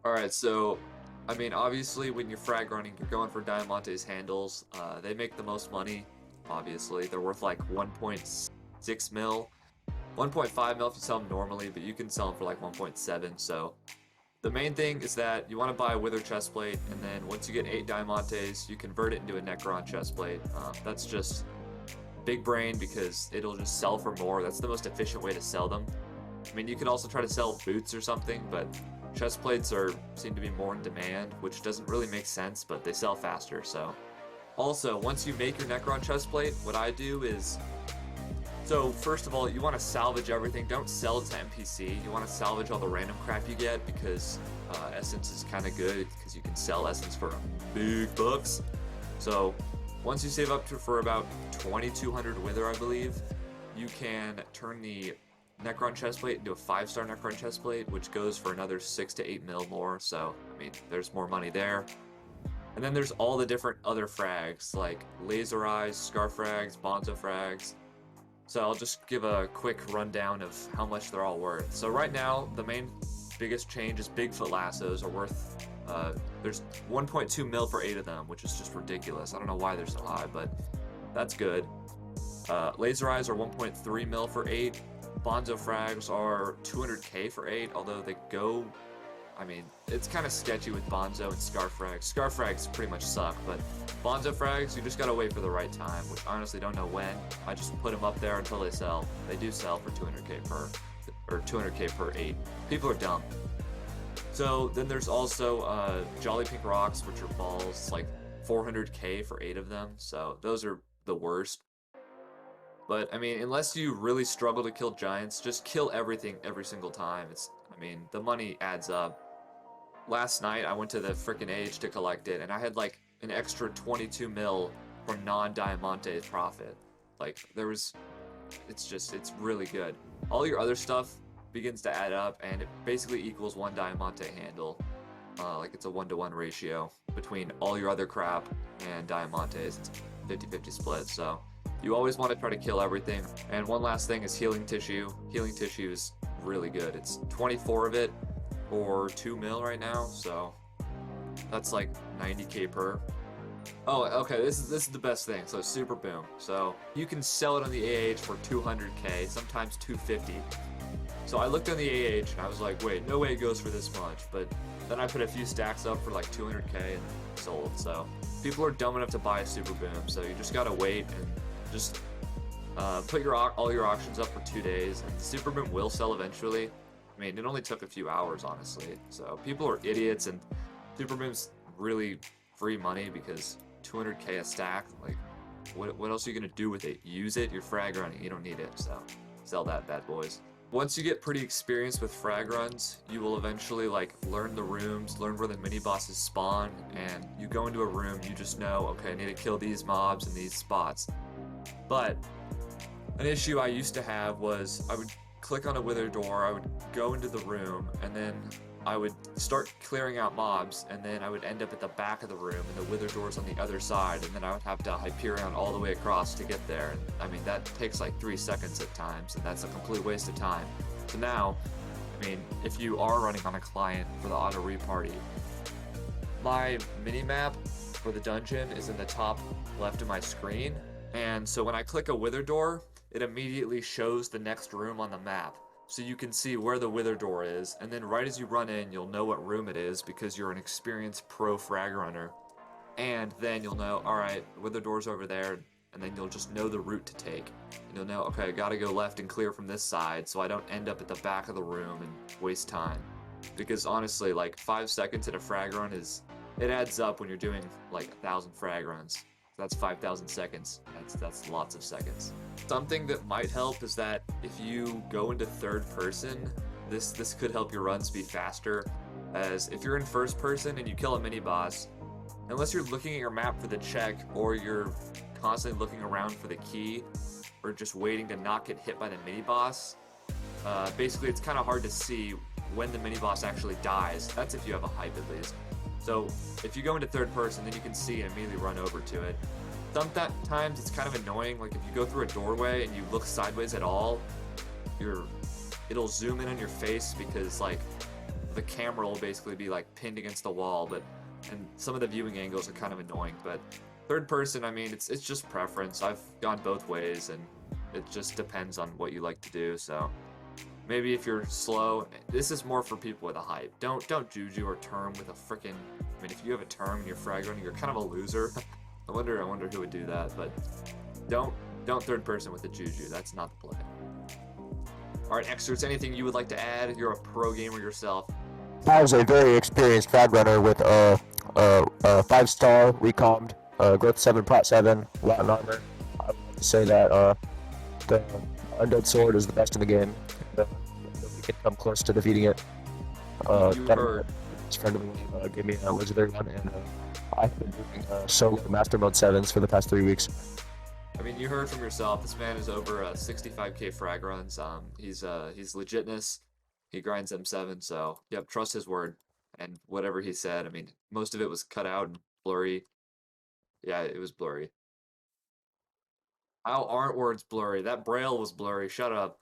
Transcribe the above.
Alright, so, I mean, obviously when you're frag running, you're going for Diamante's handles. They make the most money, obviously. They're worth like 1.6 mil. 1.5 mil if you sell them normally, but you can sell them for like 1.7, so. The main thing is that you want to buy a Wither chestplate, and then once you get 8 Diamantes, you convert it into a Necron chestplate. That's just big brain because it'll just sell for more. That's the most efficient way to sell them. I mean, you could also try to sell boots or something, but chest plates seem to be more in demand, which doesn't really make sense, but they sell faster, so. Also, once you make your Necron chest plate, what I do is, so first of all, you want to salvage everything. Don't sell it to NPC. You want to salvage all the random crap you get because essence is kind of good because you can sell essence for big bucks. So once you save up for about 2,200 Wither, I believe, you can turn the Necron chestplate into a 5-star Necron chestplate, which goes for another 6 to 8 mil more, so, I mean, there's more money there. And then there's all the different other frags, like Laser Eyes, Scar Frags, Bonzo Frags. So I'll just give a quick rundown of how much they're all worth. So right now, the biggest change is Bigfoot Lassos are worth, there's 1.2 mil for 8 of them, which is just ridiculous. I don't know why they're so high, but that's good. Laser Eyes are 1.3 mil for 8. Bonzo Frags are 200k for 8, although they go, I mean, it's kind of sketchy with Bonzo and Scar Frags. Scar Frags pretty much suck, but Bonzo Frags, you just gotta wait for the right time, which I honestly don't know when. I just put them up there until they sell. They do sell for 200k or 200k per 8. People are dumb. So then there's also Jolly Pink Rocks, which are balls, like 400k for 8 of them, so those are the worst. But, I mean, unless you really struggle to kill giants, just kill everything every single time. I mean, the money adds up. Last night, I went to the frickin' Age to collect it, and I had, like, an extra 22 mil from non-Diamante profit. Like, it's really good. All your other stuff begins to add up, and it basically equals 1 Diamante handle. Like, it's a 1-to-1 ratio between all your other crap and Diamantes. It's 50-50 split, so. You always want to try to kill everything. And one last thing is healing tissue. Healing tissue is really good. It's 24 of it or 2 mil right now, so that's like 90k per. Oh, okay, this is the best thing. So Super Boom. So you can sell it on the AH for 200k, sometimes 250. So I looked on the AH and I was like, wait, no way it goes for this much. But then I put a few stacks up for like 200k and sold. So people are dumb enough to buy a Super Boom, so you just gotta wait and just put all your auctions up for 2 days, and the Super Boom will sell eventually. I mean, it only took a few hours, honestly. So people are idiots, and Super Boom's really free money because 200k a stack. Like, what else are you gonna do with it? Use it? You're frag running. You don't need it. So sell that, bad boys. Once you get pretty experienced with frag runs, you will eventually like learn the rooms, learn where the mini bosses spawn, and you go into a room, you just know, okay, I need to kill these mobs in these spots. But an issue I used to have was I would click on a wither door, I would go into the room, and then I would start clearing out mobs, and then I would end up at the back of the room, and the wither door's on the other side, and then I would have to Hyperion all the way across to get there. And I mean, that takes like 3 seconds at times, and that's a complete waste of time. So now, I mean, if you are running on a client for the auto reparty, my mini-map for the dungeon is in the top left of my screen. And so when I click a wither door, it immediately shows the next room on the map. So you can see where the wither door is, and then right as you run in, you'll know what room it is because you're an experienced pro frag runner. And then you'll know, alright, the wither door's over there, and then you'll just know the route to take. And you'll know, okay, I gotta go left and clear from this side so I don't end up at the back of the room and waste time. Because honestly, like 5 seconds at a frag run it adds up when you're doing like 1,000 frag runs. That's 5,000 seconds. That's lots of seconds. Something that might help is that if you go into third person, this could help your runs be faster. As if you're in first person and you kill a mini boss, unless you're looking at your map for the check or you're constantly looking around for the key or just waiting to not get hit by the mini boss, basically it's kind of hard to see when the mini boss actually dies. That's if you have a hype at least. So if you go into third person, then you can see and immediately run over to it. Sometimes it's kind of annoying, like if you go through a doorway and you look sideways at all, it'll zoom in on your face because like the camera will basically be like pinned against the wall, and some of the viewing angles are kind of annoying. But third person, I mean, it's just preference. I've gone both ways, and it just depends on what you like to do. So maybe if you're slow, this is more for people with a hype. Don't juju or term with a freaking. I mean, if you have a term and you're frag running, you're kind of a loser. I wonder who would do that, but don't third person with the juju. That's not the play. All right, extras. Anything you would like to add? You're a pro gamer yourself. I was a very experienced frag runner with a 5-star recommed, growth 7, plat 7, Latin armor. I would like to say that the undead sword is the best in the game. We can come close to defeating it. You heard. This friend of mine gave me a legendary one, and I've been doing solo master mode 7s for the past 3 weeks. I mean, you heard from yourself. This man is over 65k frag runs. He's legitness. He grinds M7, so yep, trust his word. And whatever he said, I mean, most of it was cut out and blurry. Yeah, it was blurry. How aren't words blurry? That braille was blurry. Shut up.